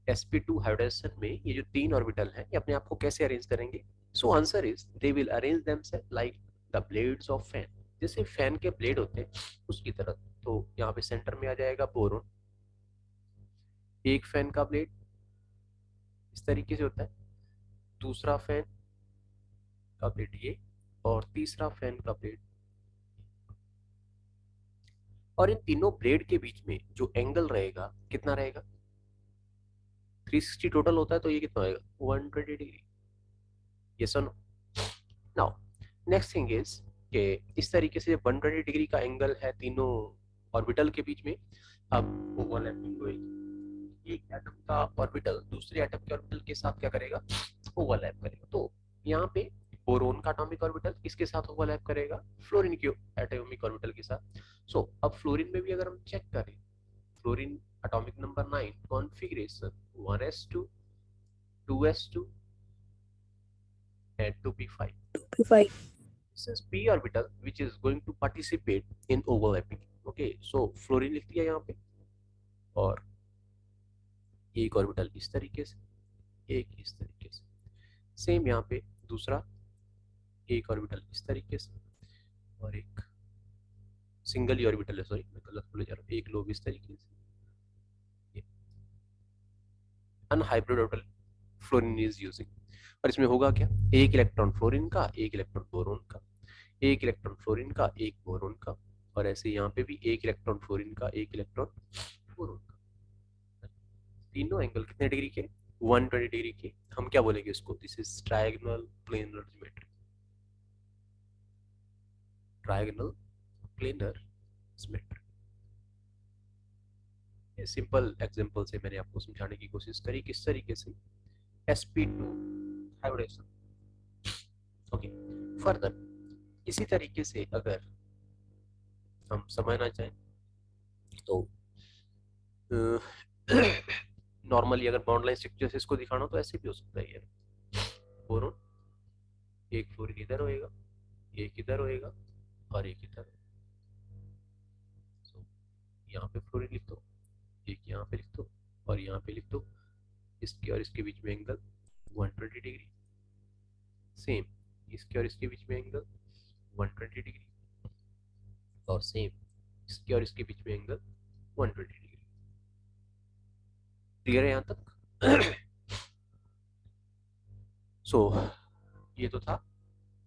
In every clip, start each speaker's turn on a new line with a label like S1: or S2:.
S1: sp2 hybridisation में ये जो 3 ऑर्बिटल हैं ये अपने आप को कैसे अरेंज करेंगे? So answer is they will arrange themselves like the blades of fan, जैसे फैन के ब्लेड होते हैं उसकी तरह। तो यहाँ पे सेंटर में आ जाएगा बोरोन, एक फैन का ब्लेड इस तरीके से होता है, दूसरा फैन का ब्लेड ये, और तीसरा फैन का ब्लेड। और इन तीनों ब्लेड के बीच में जो एंगल रहेगा कितना रहेगा? 360 टोटल होता है, तो ये कितना होगा? 120 डिग्री। यस और no? Now next thing is कि इस तरीके से 120 डिग्री का एंगल है तीनों ऑर्बिटल के बीच में। अब ओवरलैपिंग होएगी, एक एटम का ऑर्बिटल दूसरे एटम के ऑर्बिटल के साथ क्या करेगा? ओवरलैप करेगा। तो यहाँ पे बोरोन का एटॉमिक ऑर्बिटल किसके साथ ओवरलैप करेगा? फ्लोरीन के एटॉमिक ऑर्बिटल के साथ। सो अब फ्लोरीन में भी अगर हम चेक करें, fluorine atomic number 9 configuration 1s2 2s2 and 2p5.
S2: 5.
S1: This is p orbital which is going to participate in overlapping. Okay, so fluorine लिख दिया यहाँ पे, और एक ऑर्बिटल इस तरीके से, एक इस तरीके से। सेम यहाँ पे दूसरा, एक ऑर्बिटल इस तरीके से और एक सिंगल ही ऑर्बिटल है, सॉरी मैं गलत बोले जा रहा हूँ, एक लोब इस तरीके से। Unhybrid orbital fluorine is using. और इसमें होगा क्या? एक इलेक्ट्रॉन फ्लोरीन का, एक इलेक्ट्रॉन बोरोन का, एक इलेक्ट्रॉन फ्लोरीन का, एक बोरोन का, और ऐसे यहाँ पे भी एक इलेक्ट्रॉन फ्लोरीन का, एक इलेक्ट्रॉन बोरोन का। तीनों एंगल कितने डिग्री के? 120 डिग्री के। हम क्या बोलेंगे इसको? This is trigonal planar geometry. Trigonal planar geometry. ये सिंपल एग्जांपल से मैंने आपको समझाने की कोशिश करी किस तरीके से sp2 हाइब्रिडेशन। ओके, फर्दर इसी तरीके से अगर हम समझना चाहें तो नॉर्मली अगर बॉन्ड लाइन स्ट्रक्चर से इसको दिखाना तो ऐसे भी हो सकता है। बोरोन, एक फ्लोरीन इधर होएगा, एक इधर होएगा और एक इधर। so, यहाँ पे फ्लोरीन लिख दो, एक यहाँ पे लिख दो और यहाँ पे लिख दो। इसके और इसके बीच में एंगल 120 डिग्री। सेम इसके और इसके बीच में एंगल 120 डिग्री, और सेम इसके और इसके बीच में एंगल 120 डिग्री। क्लियर है यहाँ तक? सो ये तो था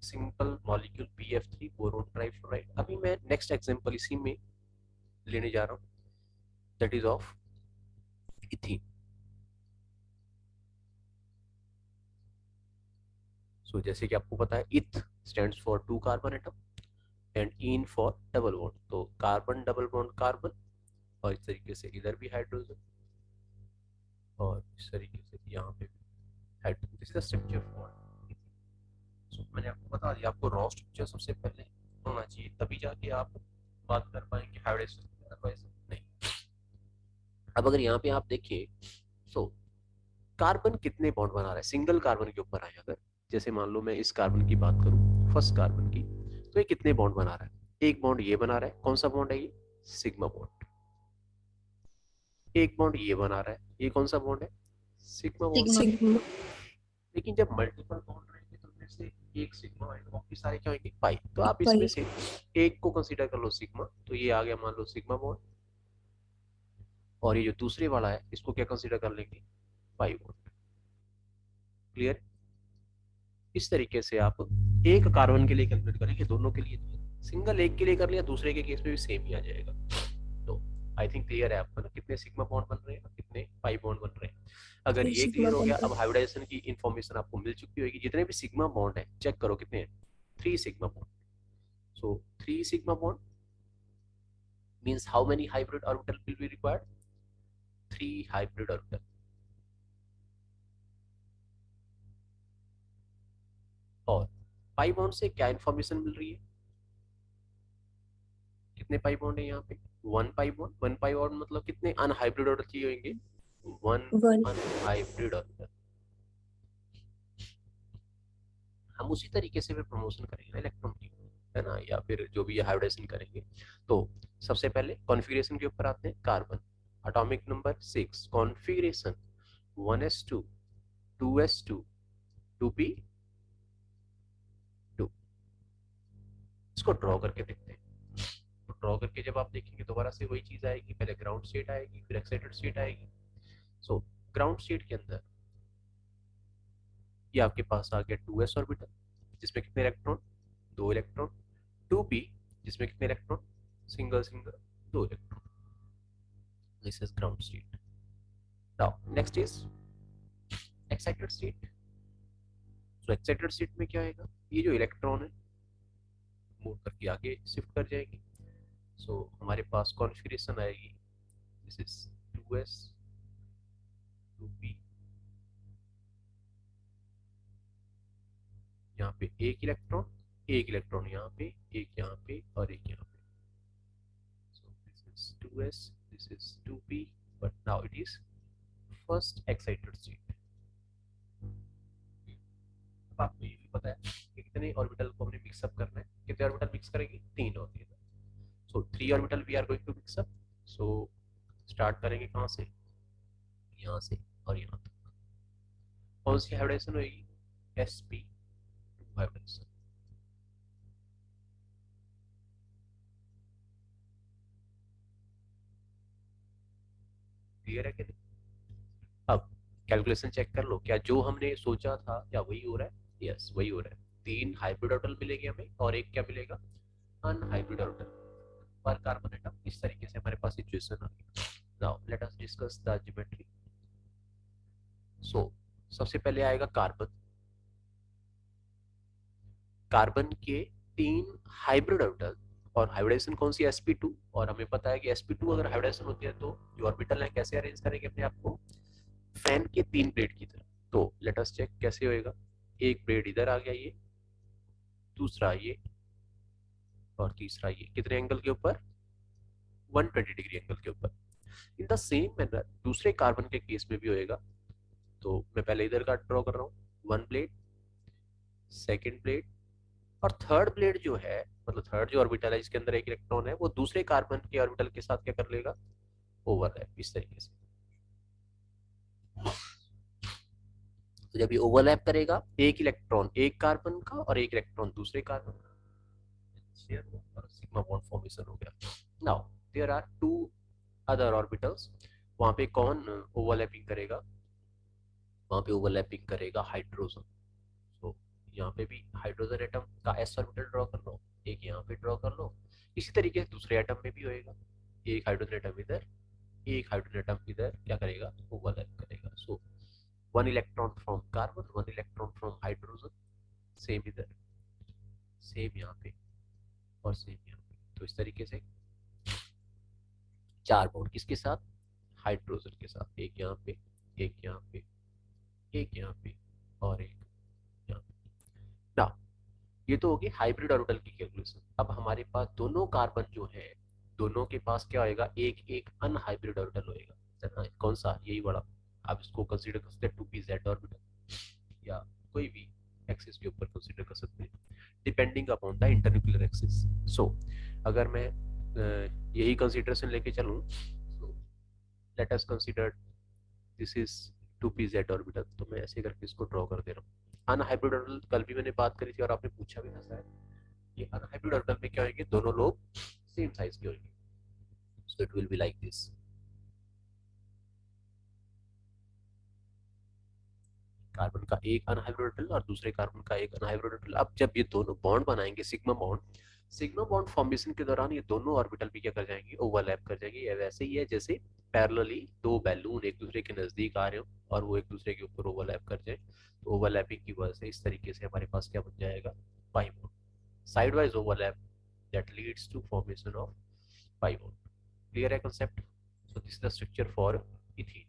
S1: simple molecule BF3 boron trifluoride. अभी मैं नेक्स्ट एग्जांपल इसी में लेने जा रहा हूँ, दैट इज ऑफ इथीन। सो जैसे कि आपको पता है इथ stands for 2 carbon atom and in for double bond. तो कार्बन डबल बॉन्ड कार्बन, और इस तरीके से इधर भी हाइड्रोजन, और इस तरीके से यहाँ पे भी hydrogen. This is the structure for. So मैंने आपको बता दिया, आपको रॉ स्ट्रक्चर सबसे पहले होना चाहिए, तभी जाके आप बात कर पाएंगे हाइब्रिडेशन, अदरवाइज नहीं। अब अगर यहाँ पे आप देखिए, सो कार्बन कितने बॉन्ड बना रहा है सिंगल कार्बन के ऊपर आए अगर, जैसे मान लो मैं इस कार्बन की बात करूं, फर्स्ट कार्बन की, तो ये कितने बॉन्ड बना रहा है? एक बॉन्ड ये बना रहा है, कौन सा बॉन्ड है ये? Sigma bond. एक बॉन्ड ये बना रहा है, ये कौन सा बॉन्ड है? Sigma bond.
S2: Sigma.
S1: लेकिन जब मल्टीपल बॉन्ड रहेंगे तो फिर से एक सिग्मा होगा, बाकी सारे क्या होंगे? पाई। तो आप इसमें
S2: 5.
S1: से एक को कंसीडर कर लो सिग्मा, तो ये आ गया मान लो सिग्मा बॉन्ड, और ये जो दूसरे वाला है इसको क्या कंसीडर कर लेंगे? पाई बॉन्ड। क्लियर? इस तरीके से आप एक कार्बन के लिए कैलकुलेट करेंगे, दोनों के लिए सिंगल एक के लिए कर लिया, दूसरे के केस में भी सेम ही आ जाएगा। तो आई थिंक क्लियर है आपको ना, कितने सिग्मा बॉन्ड बन रहे हैं, कितने पाई बॉन्ड बन रहे हैं। अगर
S2: 3
S1: ये
S2: sigma
S1: क्लियर हो गया,
S2: bond.
S1: अब हाइब्रिडाइजेशन की इंफॉर्मेशन आपको मिल चुकी होगी। जितने भी सिग्मा बॉन्ड है चेक करो कितने हैं? 3 sigma bond. So 3 sigma bond means how many hybrid orbital will be required? 3 hybrid orbital. और पाई बॉन्ड से क्या इंफॉर्मेशन मिल रही है? कितने पाई बॉन्ड है यहाँ पे? 1 पाई बॉन्ड। 1 पाई बॉन्ड मतलब कितने अनहाइब्रिड ऑर्बिटल चाहिए होंगे? 1
S2: 1.
S1: Unhybrid orbital. हम उसी तरीके से फिर प्रमोशन करेंगे ना इलेक्ट्रॉन की, है ना, या फिर जो भी हाइब्रिडेशन करेंगे। तो सबसे पहले कॉन्फ़िगरेशन के ऊपर आते हैं। Carbon atomic number 6 configuration 1s2 2s2 2p2। इसको ड्रॉ करके देखते हैं। तो ड्रॉ करके जब आप देखेंगे दोबारा से वही चीज आएगी, पहले ग्राउंड स्टेट आएगी फिर एक्साइटेड स्टेट आएगी। सो ग्राउंड स्टेट के अंदर ये आपके पास आ गया 2s ऑर्बिटल जिसमें कितने इलेक्ट्रॉन, 2 इलेक्ट्रॉन। 2p जिसमें कितने electron, single single 2 electron. This is ground state. Now next is excited state. So excited state में क्या आएगा, ये जो इलेक्ट्रॉन है मूव करके आगे शिफ्ट कर जाएंगे। सो हमारे पास कॉन्फ़िगरेशन आएगी, दिस इज 2s 2p, यहाँ पे एक इलेक्ट्रॉन यहाँ पे, एक यहाँ पे और एक यहाँ पे। So this is 2s, this is 2p, but now it is first excited state. अब आपको ये भी पता है कि कितने ऑर्बिटल को हमने मिक्सअप करना है, कितने ऑर्बिटल मिक्स करेंगे, 3 orbital. So 3 orbital we are going to mix up. So start करेंगे कहाँ से, यहाँ से और यहाँ तक। कौन सी हाइब्रिडेशन होगी, sp2 हाइब्रिडेशन। क्लियर है कि नहीं। अब कैलकुलेशन चेक कर लो, क्या जो हमने सोचा था क्या वही हो रहा है, यस वही हो रहा है। 3 हाइब्रिड ऑर्बिटल मिलेंगे हमें और एक क्या मिलेगा, अनहाइब्रिड ऑर्बिटल पर कार्बन एटम। इस तरीके से हमारे पास सिचुएशन आ गई। Now let us discuss the geometry. So सबसे पहले आएगा कार्बन। कार्बन के 3 हाइब्रिड ऑर्बिटल और हाइब्रिडेशन कौन सी, sp2। और हमें पता है कि sp2 अगर हाइब्रिडेशन होती है तो जो ऑर्बिटल है कैसे अरेंज करेंगे अपने आप को, फैन के 3 प्लेट की तरह। तो लेट अस चेक कैसे होएगा। एक प्लेट इधर आ गया, ये दूसरा ये और तीसरा ये, कितने एंगल के ऊपर, 120 डिग्री एंगल के ऊपर। इन द सेम मैनर दूसरे कार्बन के केस में भी होएगा। तो मैं पहले इधर का ड्रॉ कर रहा हूँ, 1 प्लेट, सेकेंड प्लेट और थर्ड प्लेट जो है, मतलब थर्ड जो ऑर्बिटल है जिसके अंदर एक इलेक्ट्रॉन है वो दूसरे कार्बन के ऑर्बिटल के साथ क्या कर लेगा, ओवरलैप इस तरीके से। तो जब ये ओवरलैप करेगा एक इलेक्ट्रॉन एक कार्बन का और एक इलेक्ट्रॉन दूसरे कार्बन का, सिग्मा बॉन्ड फॉर्मेशन हो गया। Now there are 2 other orbitals, वहां पे कौन ओवरलैपिंग करेगा, वहां पे ओवरलैपिंग करेगा हाइड्रोजन। तो यहाँ पे भी हाइड्रोजन एटम का एस ऑर्बिटल ड्रॉ कर लो, एक यहाँ पे ड्रॉ कर लो। इसी तरीके से दूसरे एटम में भी होएगा, एक हाइड्रोजन एटम इधर, एक हाइड्रोजन एटम इधर क्या करेगा, ओवरलैप करेगा। सो 1 electron from carbon, 1 electron from hydrogen, same इधर, सेम यहाँ पे और सेम यहाँ पे। तो इस तरीके से 4 बॉन्ड किसके साथ, हाइड्रोजन के साथ, एक यहाँ पे, एक यहाँ पे, एक यहाँ पे और एक यहाँ पे। ना ये तो होगी हाइब्रिड ऑर्बिटल की कैलकुलेशन। अब हमारे पास दोनों कार्बन जो है, दोनों के पास क्या होएगा, एक एक अनहाइब्रिड ऑर्बिटल होएगा। कौन सा, यही वाला। आप इसको कंसीडर कर सकते हैं 2p z ऑर्बिटल या कोई भी एक्सिस के ऊपर कंसीडर कर सकते हैं depending upon the internuclear axis. So अगर मैं यही कंसीडरेशन लेके चलूँ, so let us consider this is 2p z orbital. तो मैं ऐसे करके इसको ड्रॉ कर दे रहा हूँ। अनहाइब्रिड ऑर्बिटल कल भी मैंने बात करी थी और आपने पूछा भी था शायद, ये अनहाइब्रिड ऑर्बिटल में क्या होंगे, दोनों लोग सेम साइज के होंगे। So it will be like this, carbon का एक अनहाइब्रिड ऑर्बिटल और दूसरे कार्बन का एक अनहाइब्रिड ऑर्बिटल। अब जब ये दोनों बॉन्ड बनाएंगे sigma bond, sigma bond formation के दौरान ये दोनों ऑर्बिटल भी क्या कर जाएंगे, ओवरलैप कर जाएंगे। ये वैसे ही है जैसे पैरेलली 2 बैलून एक दूसरे के नजदीक आ रहे हो और वो एक दूसरे के ऊपर ओवरलैप कर जाए। तो ओवरलैपिंग की वजह से इस तरीके से हमारे पास क्या बन जाएगा, pi bond, side wise overlap that leads to formation of pi bond. Clear है concept. So this is the structure for ethene.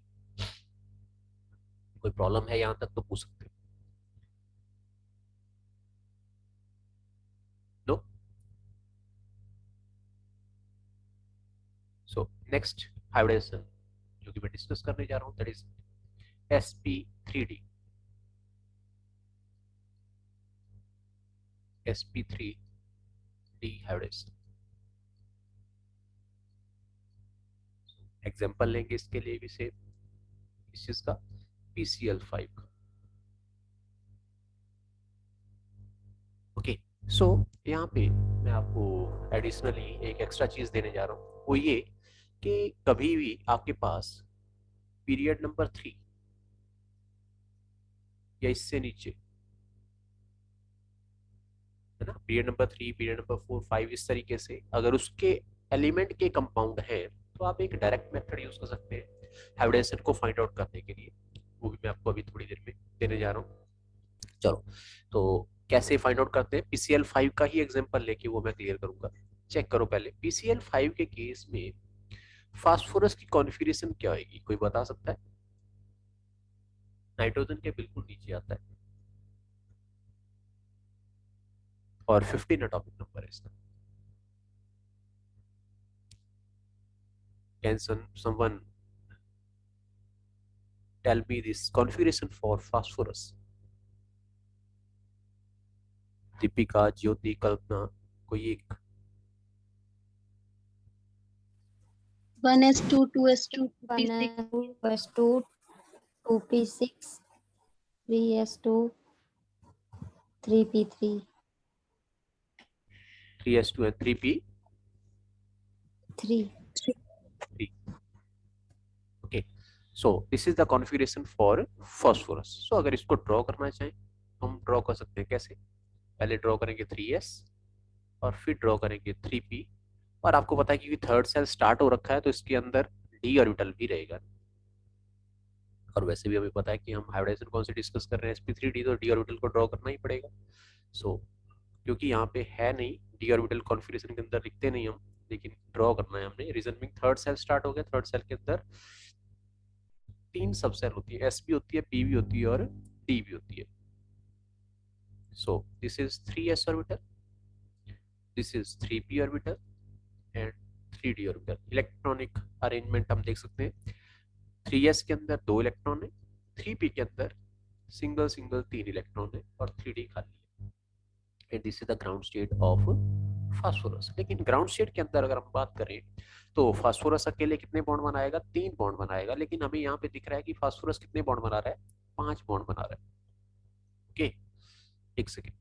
S1: कोई प्रॉब्लम है यहाँ तक तो पूछ सकते हो। नो। सो नेक्स्ट हाइब्रिडेशन जो कि मैं डिस्कस करने जा रहा हूँ that is sp3d। sp3d hybridisation example लेंगे इसके लिए भी सेम इस चीज का। PCl5 का। ओके, सो यहाँ पे मैं आपको एडिशनली एक एक्स्ट्रा चीज देने जा रहा हूँ, वो ये कि कभी भी आपके पास पीरियड नंबर 3 या इससे नीचे, है ना, पीरियड नंबर 3, पीरियड नंबर 4, 5, इस तरीके से अगर उसके एलिमेंट के कंपाउंड है तो आप एक डायरेक्ट मेथड यूज कर सकते हैं हाइब्रिडाइजेशन को फाइंड आउट करने के लिए। वो भी मैं आपको अभी थोड़ी देर में देने जा रहा हूँ। चलो, तो कैसे फाइंड आउट करते हैं, PCl5 का ही एग्जांपल लेके वो मैं क्लियर करूंगा। चेक करो पहले, PCl5 के केस में फास्फोरस की कॉन्फ़िगरेशन क्या होगी, कोई बता सकता है? नाइट्रोजन के बिल्कुल नीचे आता है और 15 एटॉमिक नंबर है इसका। Can someone tell me this configuration for phosphorus? Deepika, Jyoti, Kalpana, कोई एक?
S2: 1s2 2s2 p6
S3: 1s2 2p6 3s2 3p3
S1: 3s2 and 3p3।
S3: 3
S1: okay, so this is the configuration for phosphorus. So अगर इसको ड्रॉ करना चाहें हम ड्रॉ कर सकते हैं। कैसे? पहले ड्रॉ करेंगे 3s और फिर ड्रॉ करेंगे 3p। और आपको पता है क्योंकि थर्ड सेल स्टार्ट हो रखा है तो इसके अंदर d ऑर्बिटल भी रहेगा। और वैसे भी हमें पता है कि हम हाइब्रिडाइजेशन कौन से डिस्कस कर रहे हैं, sp3d, तो d ऑर्बिटल को ड्रॉ करना ही पड़ेगा। सो क्योंकि यहाँ पे है नहीं, डी ऑर्बिटल कॉन्फ़िगरेशन के अंदर लिखते नहीं हम, लेकिन ड्रॉ करना है हमने। Reason being third shell start हो गया, थर्ड सेल के अंदर 3 सब सेल होती है, s भी होती है, p भी होती है और d भी होती है। सो this is 3s orbital, this is 3p orbital and 3d orbital. Electronic arrangement हम देख सकते हैं, 3s के अंदर 2 इलेक्ट्रॉन है, 3p के अंदर सिंगल सिंगल 3 इलेक्ट्रॉन है और 3d खाली है। And this is the ground state of phosphorus. लेकिन ग्राउंड स्टेट के अंदर अगर हम बात करें तो फास्फोरस अकेले कितने बॉन्ड बनाएगा? 3 बॉन्ड बनाएगा। लेकिन हमें यहाँ पे दिख रहा है कि फास्फोरस कितने बॉन्ड बना रहा है? 5 बॉन्ड बना रहा है। ओके, एक सेकेंड।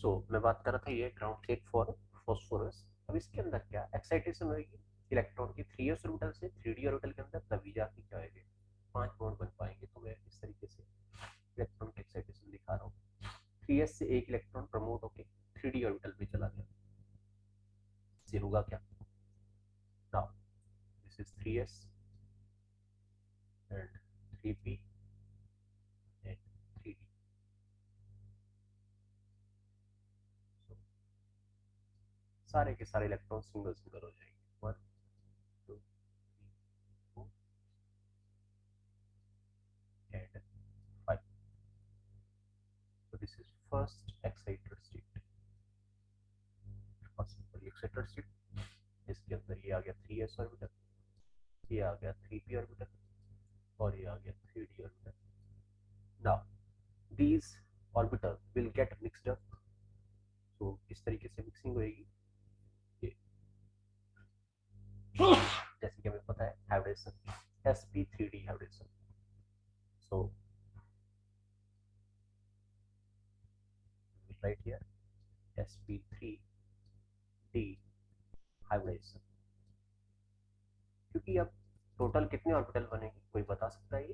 S1: सो मैं बात कर रहा था ये ग्राउंड स्टेट फॉर फास्फोरस। अब इसके अंदर क्या एक्साइटेशन होगी इलेक्ट्रॉन की 3s ऑर्बिटल से 3d ऑर्बिटल के अंदर, तभी जाके क्या होगा, 5 बॉन्ड बन पाएंगे। तो मैं इस तरीके से इलेक्ट्रॉन की एक्साइटेशन दिखा रहा हूँ। 3s से एक इलेक्ट्रॉन प्रमोट होकर 3d ऑर्बिटल में चला गया, इससे होगा क्या? Now this is 3s and 3p सारे के सारे इलेक्ट्रॉन सिंगल सिंगल हो जाएंगे, 1 2 3 4 and 5. So this is first excited state, और सिंपल एक्साइटेड स्टेट, इसके अंदर ये आ गया 3s ऑर्बिटल, ये आ गया 3p ऑर्बिटल, और ये आ गया 3d orbital. Now these orbitals will get mixed up. तो इस तरीके से मिक्सिंग होएगी, ये जैसे कि हमें पता है hybridisation, sp3d hybridisation. So right here sp3d hybridisation. क्योंकि अब टोटल कितने ऑर्बिटल बनेंगे कोई बता सकता है?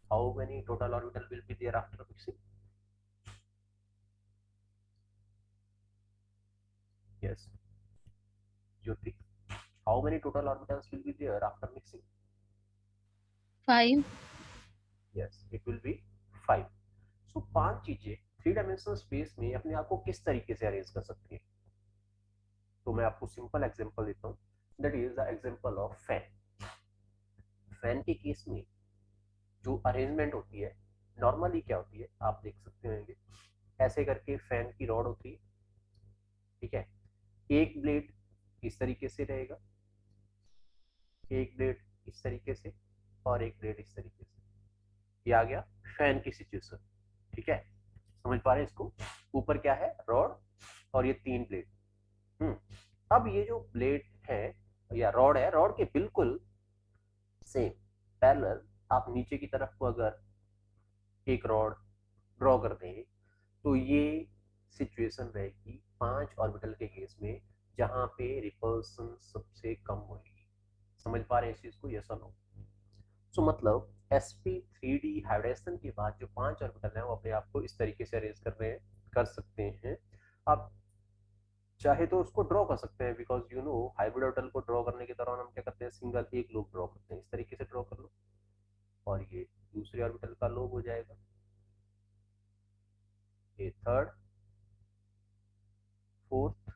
S1: How many total orbital will be there after mixing? Yes Jyoti, how many total orbitals will be there after mixing?
S2: 5.
S1: Yes it will be 5. So 5 चीजें three dimensional space में अपने आप को किस तरीके से अरेंज कर सकती है? तो मैं आपको सिंपल एग्जांपल देता हूँ, that is the example of fan. Fan के केस में जो अरेंजमेंट होती है नॉर्मली क्या होती है आप देख सकते होंगे, ऐसे करके फैन की रॉड होती है, ठीक है, एक ब्लेड इस तरीके से रहेगा, एक ब्लेड इस तरीके से, और एक ब्लेड इस तरीके से. ये आ गया फैन की सिचुएशन, ठीक है, समझ पा रहे हैं इसको? ऊपर क्या है, रॉड, और ये 3 ब्लेड. अब ये जो ब्लेड है या रॉड है, रॉड के बिल्कुल सेम पैरेलल आप नीचे की तरफ को अगर एक रॉड ड्रॉ कर दें तो ये सिचुएशन रहेगी 5 ऑर्बिटल के केस में, जहां पे रिपल्सन सबसे कम होगी. समझ पा रहे हैं इस चीज को, यस और नो? सो मतलब sp3d हाइब्रिडेशन के बाद जो 5 ऑर्बिटल हैं वो अपने आप को इस तरीके से अरेंज कर रहे हैं, कर सकते हैं. आप चाहे तो उसको ड्रॉ कर सकते हैं, because you know hybrid orbital को ड्रॉ करने के दौरान हम क्या करते हैं, सिंगल एक लोब ड्रॉ करते हैं, इस तरीके से ड्रॉ कर लो, और ये दूसरे ऑर्बिटल का लोब हो जाएगा, ये थर्ड, फोर्थ,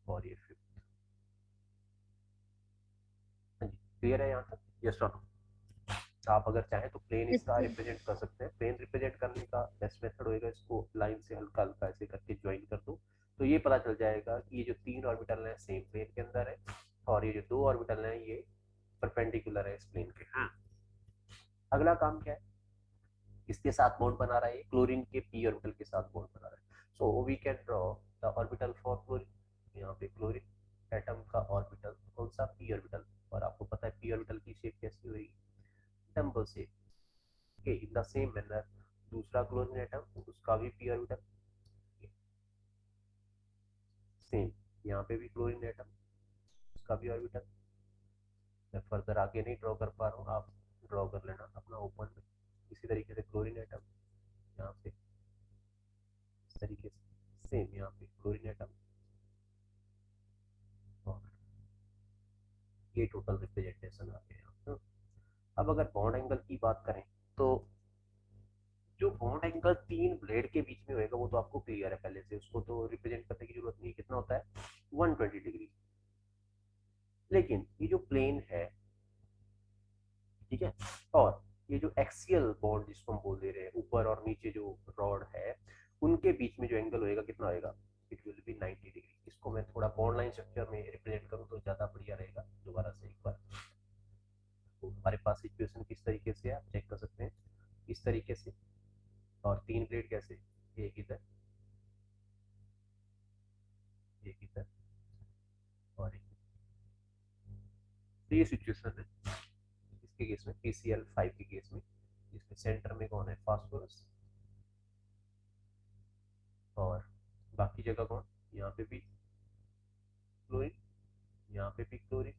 S1: और ये फिफ्थ. हाँ जी, क्लियर है यहाँ तक, यस और नो? आप अगर चाहें तो प्लेन
S2: Yes,
S1: इसका
S2: sir.
S1: रिप्रेजेंट कर सकते हैं. प्लेन रिप्रेजेंट करने का बेस्ट मेथड होएगा, इसको लाइन से हल्का हल्का ऐसे करके ज्वाइन कर दो, तो ये पता चल जाएगा कि ये जो 3 ऑर्बिटल हैं सेम प्लेन के अंदर है, और ये जो 2 ऑर्बिटल हैं ये परपेंडिकुलर है इस प्लेन के. अगला काम क्या है, इसके साथ बॉन्ड बना रहा है, क्लोरीन के p ऑर्बिटल के साथ बॉन्ड बना रहा है. So we can draw the orbital for chlorine. यहाँ पे क्लोरीन एटम का ऑर्बिटल कौन सा, p ऑर्बिटल, और आपको पता है p ऑर्बिटल की शेप कैसी होगी, dumbbell shape. Okay, in the same manner दूसरा क्लोरीन एटम, उसका भी p ऑर्बिटल सेम, यहाँ पे भी क्लोरीन एटम, उसका भी ऑर्बिटल. मैं फर्दर आगे नहीं ड्रॉ कर पा रहा हूँ, आप ड्रॉ कर लेना अपना ओपन में. इसी तरीके से क्लोरीन एटम यहाँ पे इस तरीके से, सेम यहाँ पे क्लोरीन एटम, और ये टोटल रिप्रेजेंटेशन आ गया. अब अगर बॉन्ड एंगल की बात करें तो जो बॉन्ड एंगल 3 ब्लेड के बीच में होएगा वो तो आपको क्लियर है पहले से, उसको तो रिप्रेजेंट करने की जरूरत नहीं. कितना होता है, 120 डिग्री. लेकिन ये जो प्लेन है, ठीक है, और ये जो एक्सियल बॉन्ड जिसको हम बोल दे रहे हैं, ऊपर और नीचे जो रॉड है उनके बीच में जो एंगल होएगा कितना होएगा, इट विल बी 90 डिग्री. इसको मैं थोड़ा बॉन्ड लाइन स्ट्रक्चर में रिप्रेजेंट करूँ तो ज्यादा बढ़िया रहेगा. दोबारा से एक बार, तो हमारे पास सिचुएशन किस तरीके से है आप चेक कर सकते हैं, इस तरीके से, और 3 ब्लेड कैसे, एक इधर, एक इधर, और एक. तो ये सिचुएशन है इसके केस में, PCl5 के केस में, जिसके सेंटर में कौन है, फास्फोरस, और बाकी जगह कौन, यहाँ पे भी क्लोरीन, यहाँ पे भी क्लोरीन,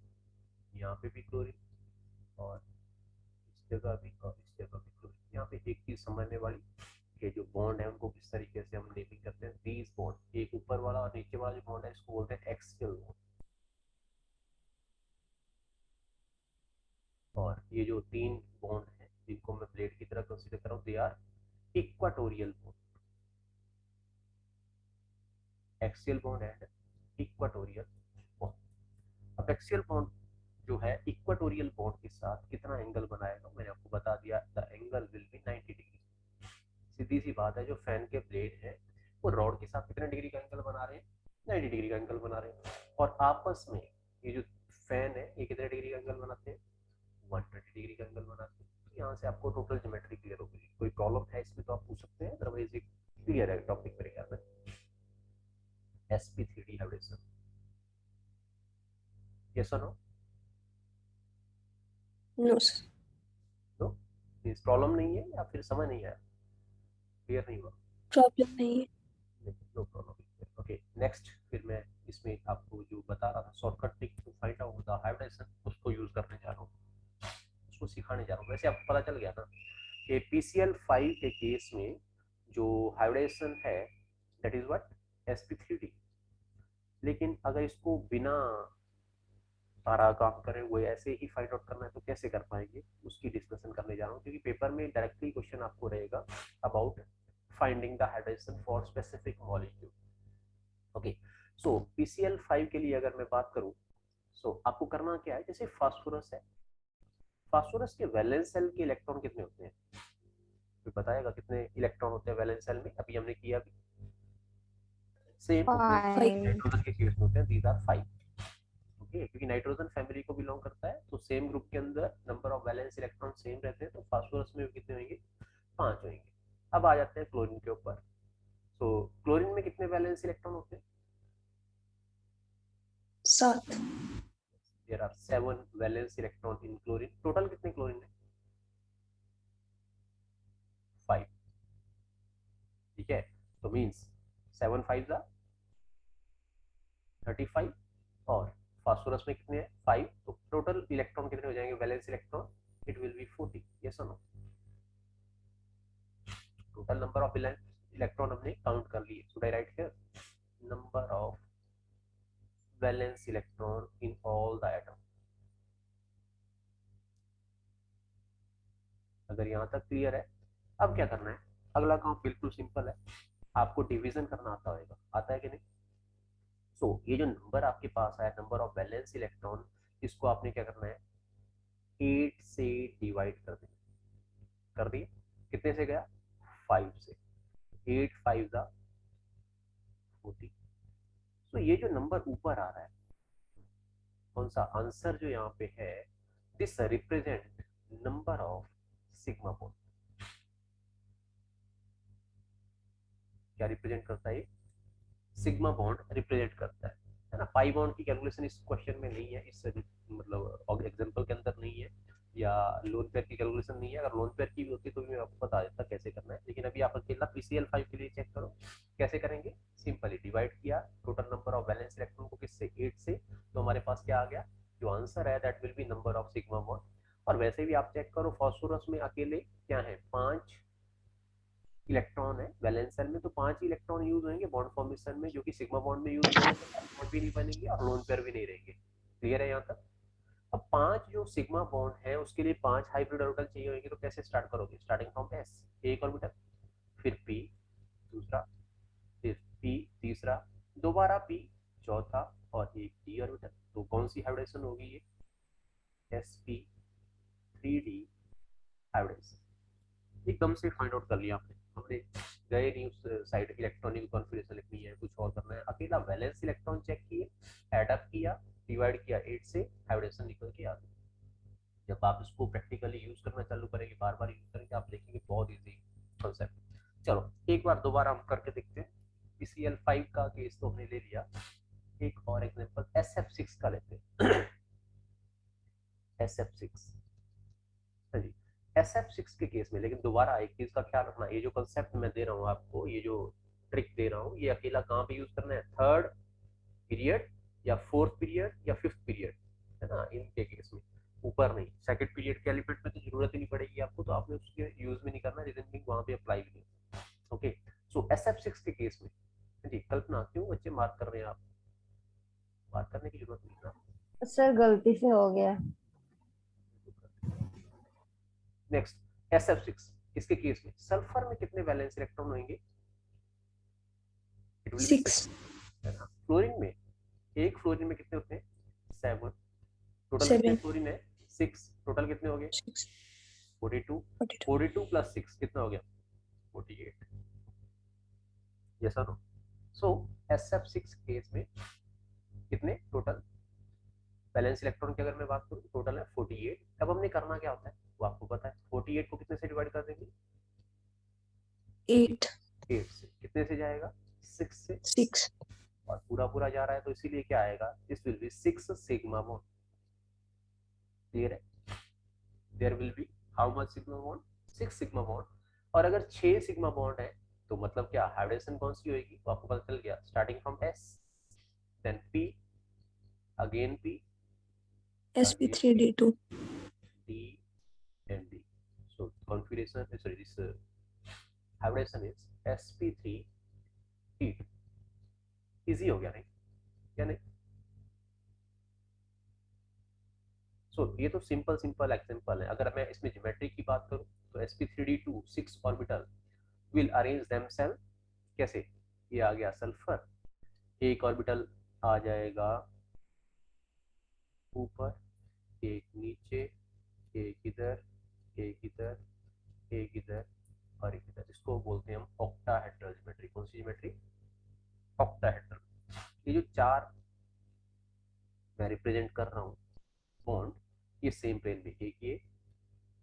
S1: यहाँ पे भी क्लोरीन, और इस जगह भी, और इस जगह भी क्लोरीन. यहाँ पे एक चीज समझने वाली, ये जो बॉन्ड है उनको किस तरीके से हम नेमिंग करते हैं, दीज बॉन्ड, एक ऊपर वाला और नीचे वाला जो बॉन्ड है इसको बोलते हैं एक्सियल बॉन्ड, और ये जो 3 बॉन्ड है जिनको मैं प्लेट की तरह कंसीडर कर रहा हूँ, they are equatorial bond. Axial bond and equatorial bond. अब एक्सियल बॉन्ड जो है इक्वाटोरियल बॉन्ड के साथ कितना एंगल बनाएगा, मैंने आपको बता दिया, the angle will be 90 degree. सीधी सी बात है, जो फैन के ब्लेड है वो रॉड के साथ कितने डिग्री का एंगल बना रहे हैं, 90 डिग्री का एंगल बना रहे हैं। और आपस में ये जो फैन है ये कितने डिग्री का एंगल बनाते हैं, 120 डिग्री का एंगल बनाते हैं। तो यहाँ से आपको टोटल ज्योमेट्री क्लियर हो गई। कोई प्रॉब्लम है इसमें तो आप पूछ सकते हैं, अदरवाइज क्लियर है टॉपिक मेरे ख्याल में। sp3d हाइब्रिडेशन, यस और नो?
S4: No sir.
S1: तो इस प्रॉब्लम नहीं है या फिर समझ नहीं आया, क्लियर नहीं हुआ?
S4: प्रॉब्लम नहीं है।
S1: No problem. ओके नेक्स्ट, फिर मैं इसमें आपको जो बता रहा था shortcut trick to find out the hybridisation, उसको यूज करने जा रहा हूँ, उसको सिखाने जा रहा हूँ। वैसे आपको पता चल गया ना कि PCl5 के केस में जो हाइब्रिडेशन है दैट इज व्हाट, sp3d। लेकिन अगर इसको बिना सारा काम करें हुए ऐसे ही फाइंड आउट करना है तो कैसे कर पाएंगे, उसकी डिस्कशन करने जा रहा हूँ। क्योंकि पेपर में डायरेक्टली क्वेश्चन आपको रहेगा about finding the hybridisation for specific molecule. Okay, so PCl5 के लिए अगर मैं बात करूं, सो आपको करना क्या है, जैसे फास्फोरस है, फास्फोरस के वैलेंस सेल के इलेक्ट्रॉन कितने होते हैं, तो बताएगा कितने इलेक्ट्रॉन होते हैं वैलेंस सेल में, अभी हमने किया भी सेम नाइट्रोजन के केस में होते हैं, दीज आर 5। ओके, क्योंकि नाइट्रोजन फैमिली को बिलोंग करता है तो सेम ग्रुप के अंदर number of valence electron same रहते हैं, तो फास्फोरस में कितने होंगे, 5 होंगे। अब आ जाते हैं क्लोरीन के ऊपर। सो क्लोरीन में कितने वैलेंस इलेक्ट्रॉन होते हैं,
S4: 7।
S1: There are 7 valence electron in chlorine. Total कितने क्लोरीन है, 5। ठीक है, तो मींस 7 5 जा 35, और फास्फोरस में कितने हैं, 5, तो टोटल इलेक्ट्रॉन कितने हो जाएंगे valence electron, it will be 40। Yes और no? Total number of electron हमने काउंट कर लिए। Should I write here number of valence electron in all the atom? अगर यहाँ तक क्लियर है, अब क्या करना है, अगला काम बिल्कुल सिंपल है, आपको डिवीजन करना आता है कि नहीं? सो ये जो नंबर आपके पास आया, नंबर ऑफ वैलेंस इलेक्ट्रॉन, इसको आपने क्या करना है, 8 से डिवाइड कर दिए। कितने से गया, 5 से। 8 5 जा 40। तो ये जो नंबर ऊपर आ रहा है, कौन सा आंसर जो यहाँ पे है, this represent number of sigma bond. क्या रिप्रेजेंट करता है, सिग्मा बॉन्ड रिप्रेजेंट करता है ना। पाई बॉन्ड की कैलकुलेशन इस क्वेश्चन में नहीं है, इस मतलब एग्जांपल के अंदर नहीं है, या लोन पेयर की कैलकुलेशन नहीं है। अगर लोन पेयर की भी होती तो भी मैं आपको बता देता कैसे करना है, लेकिन अभी आप अकेला PCl5 के लिए चेक करो कैसे करेंगे। सिंपली डिवाइड किया total number of valence electron को किससे, 8 से, तो हमारे पास क्या आ गया, जो आंसर है that will be number of sigma bond. और वैसे भी आप चेक करो, फास्फोरस में अकेले क्या है, 5 इलेक्ट्रॉन है वैलेंस शेल में, तो 5 ही इलेक्ट्रॉन यूज होंगे बॉन्ड फॉर्मेशन में, जो कि सिग्मा बॉन्ड में यूज होंगे, बॉन्ड भी नहीं बनेंगे और लोन पेयर भी नहीं रहेंगे। क्लियर है यहाँ तक? अब 5 जो सिग्मा बॉन्ड है उसके लिए 5 हाइब्रिड ऑर्बिटल चाहिए होंगे, तो कैसे स्टार्ट करोगे, स्टार्टिंग फ्रॉम s, एक ऑर्बिटल, फिर p दूसरा, फिर p तीसरा, दोबारा p चौथा, और एक d ऑर्बिटल। तो कौन सी हाइब्रिडेशन होगी ये, sp3d हाइब्रिडेशन। एकदम से फाइंड आउट कर लिया आपने, हमने गए नहीं उस साइड इलेक्ट्रॉनिक कॉन्फ़िगरेशन लिखनी है, कुछ और करना है, अकेला वैलेंस इलेक्ट्रॉन चेक किए, ऐड अप किया, डिवाइड किया 8 से, हाइब्रिडेशन निकल के आ गई। जब आप इसको प्रैक्टिकली यूज करना चालू करेंगे, बार बार यूज करेंगे, आप देखेंगे बहुत इजी कॉन्सेप्ट। चलो एक बार दोबारा हम करके देखते हैं। PCl5 का केस तो हमने ले लिया, एक और एग्जांपल SF6 का लेते हैं। SF6 जी, SF6 के केस में, लेकिन दोबारा एक चीज का ख्याल रखना, ये जो कंसेप्ट मैं दे रहा हूँ आपको, ये जो ट्रिक दे रहा हूँ, ये अकेला कहाँ पे यूज करना है, थर्ड पीरियड या फोर्थ पीरियड या फिफ्थ पीरियड, है ना, इनके केस में, ऊपर नहीं। सेकंड पीरियड के एलिमेंट में तो जरूरत ही नहीं पड़ेगी आपको, तो आपने उसके यूज भी नहीं करना, रीजन भी वहां पे अप्लाई भी नहीं। ओके, सो SF6 के केस में जी, कल्पना क्यों बच्चे मार्क कर रहे हैं आप, मार्क करने की जरूरत नहीं ना।
S3: सर गलती से हो गया।
S1: नेक्स्ट, SF6 इसके केस में सल्फर में कितने वैलेंस इलेक्ट्रॉन होंगे, इट विल बी
S4: 6।
S1: है ना। फ्लोरीन में, एक फ्लोरीन में कितने होते हैं? 7। टोटल कितने
S4: 7,
S1: फ्लोरीन है? 6। टोटल कितने हो गए?
S4: 6,
S1: 42।
S4: 42.
S1: 42 प्लस 6 कितना हो गया? 48। यस और नो? सो SF6 केस में कितने टोटल बैलेंस इलेक्ट्रॉन की अगर मैं बात करूं टोटल है 48। अब हमने करना क्या होता है वो आपको पता है। 48 को कितने से डिवाइड कर देंगे?
S4: 8,
S1: 8 से। कितने से जाएगा? 6 से।
S4: 6.
S1: और पूरा पूरा जा रहा है तो इसीलिए क्या आएगा? This will be 6 sigma bond. Clear है? There will be how much sigma bond? 6 sigma bond. और अगर 6 सिग्मा बॉन्ड है तो मतलब क्या हाइब्रिडेशन कौन सी होगी वो आपको पता चल गया। Starting from S, then P, again P, again P,
S4: sp3d2.
S1: D and D. So configuration, sorry, this hybridization is sp3d2. Easy हो गया नहीं? क्या नहीं? ये तो सिंपल सिंपल एग्जांपल है। अगर मैं इसमें ज्योमेट्री की बात करूं तो sp3d2 6 orbital will arrange themselves. कैसे? ये आ गया सल्फर, एक ऑर्बिटल आ जाएगा ऊपर, एक नीचे, एक इधर, एक इधर, एक इधर और एक इधर। इसको बोलते हैं हम ऑक्टाहेड्रल ज्योमेट्री। कौन सी ज्योमेट्री? ऑक्टाहेड्रल। ये जो चार मैं रिप्रेजेंट कर रहा हूँ बॉन्ड, ये सेम प्लेन में, एक ये,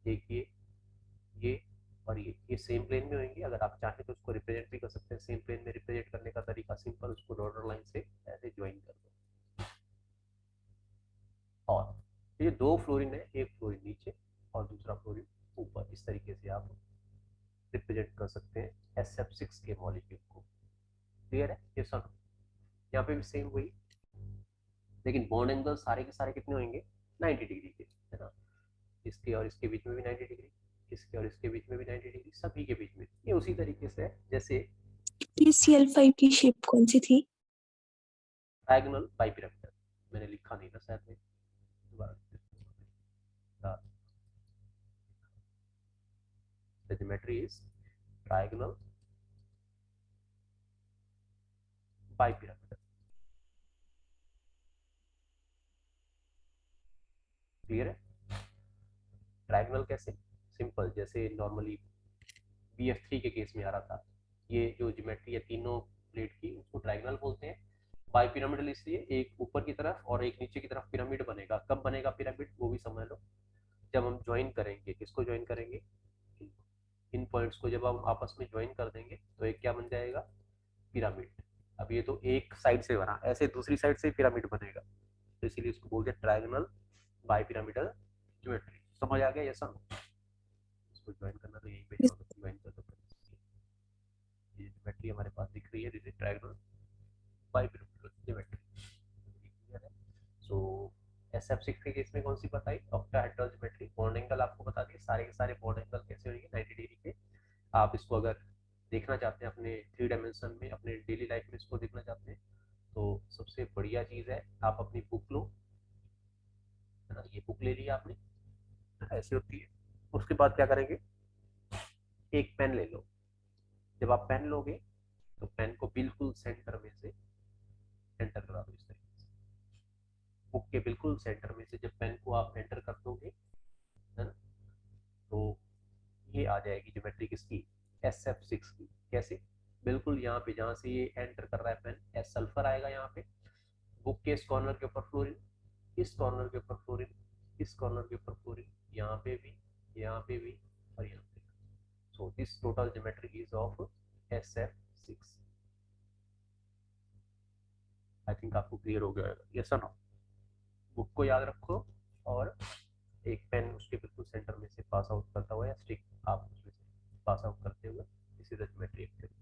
S1: एक ये और ये सेम प्लेन में होंगे। अगर आप चाहें तो उसको रिप्रेजेंट भी कर सकते हैं। सेम प्लेन में रिप्रेजेंट करने का तरीका सिंपल, उसको डॉटर लाइन से ऐसे ज्वाइन कर दो। और ये दो फ्लोरीन है, एक फ्लोरीन नीचे और दूसरा फ्लोरीन ऊपर, इस तरीके से आप रिप्रेजेंट कर सकते हैं SF6 के मॉलिक्यूल को। क्लियर है? ये सब यहाँ पे भी सेम वही, लेकिन बॉन्ड एंगल सारे के सारे कितने होंगे? 90 डिग्री के, है ना। इसके और इसके बीच में भी 90 डिग्री, इसके और इसके बीच में भी 90 डिग्री, सभी के बीच में। ये उसी तरीके से है जैसे
S4: CL5 की शेप कौन सी थी?
S1: Diagonal bipyramidal. मैंने लिखा नहीं था शायद में, the geometry is trigonal bipiramidal। Clear है? ट्रायंगल कैसे? सिंपल, जैसे नॉर्मली BF3 के केस में आ रहा था। ये जो ज्योमेट्री है तीनों प्लेट की, उसको ट्रायंगल बोलते हैं। बाइपिरामिडल इसलिए एक ऊपर की तरफ और एक नीचे की तरफ पिरामिड बनेगा। कब बनेगा पिरामिड वो भी समझ लो, जब हम ज्वाइन करेंगे। किसको ज्वाइन करेंगे? इन पॉइंट्स को जब हम आपस में ज्वाइन कर देंगे तो एक क्या बन जाएगा? पिरामिड। अब ये तो एक साइड से बना, ऐसे दूसरी साइड से पिरामिड बनेगा, तो इसीलिए इसको बोलते हैं ट्रायंगल बाइपिरामिडल ज्योमेट्री। समझ आ गया? ये सब इसको ज्वाइन करना तो यहीं पे ज्वाइन कर दो। ये ज्योमेट्री हमारे पास दिख रही है, this is triangle bipyramidal geometry. Clear है? सो SF6 के केस में कौन सी बताई? Octahedral geometry. बॉन्ड एंगल आपको बता दिए, सारे के सारे बॉन्ड एंगल कैसे होंगे? 90 डिग्री के। आप इसको अगर देखना चाहते हैं अपने 3 डायमेंशन में, अपने डेली लाइफ में इसको देखना चाहते हैं तो सबसे बढ़िया चीज़ है आप अपनी बुक लो, है ना। ये बुक ले ली आपने, ऐसी होती है। उसके बाद क्या करेंगे? एक पेन ले लो। जब आप पेन लोगे तो पेन को बिल्कुल सेंटर में से एंटर करा दो, इस तरीके से। बुक के बिल्कुल सेंटर में से जब पेन को आप एंटर कर दोगे, है ना, तो ये आ जाएगी ज्योमेट्री किसकी? SF6 की। कैसे? बिल्कुल यहाँ पे जहाँ से ये एंटर कर रहा है पेन, एस सल्फर आएगा यहाँ पे। बुक के इस कॉर्नर के ऊपर फ्लोरीन, इस कॉर्नर के ऊपर फ्लोरीन, इस कॉर्नर के ऊपर फ्लोरीन, यहाँ पे भी, यहाँ पे भी और यहाँ पे। So this total geometry is of SF6। I think आपको क्लियर हो गया। यस और नो? बुक को याद रखो और एक पेन उसके बिल्कुल सेंटर में से पास आउट करता हुआ या स्टिक आप उसमें से पास आउट करते हुए, this is the geometry actually.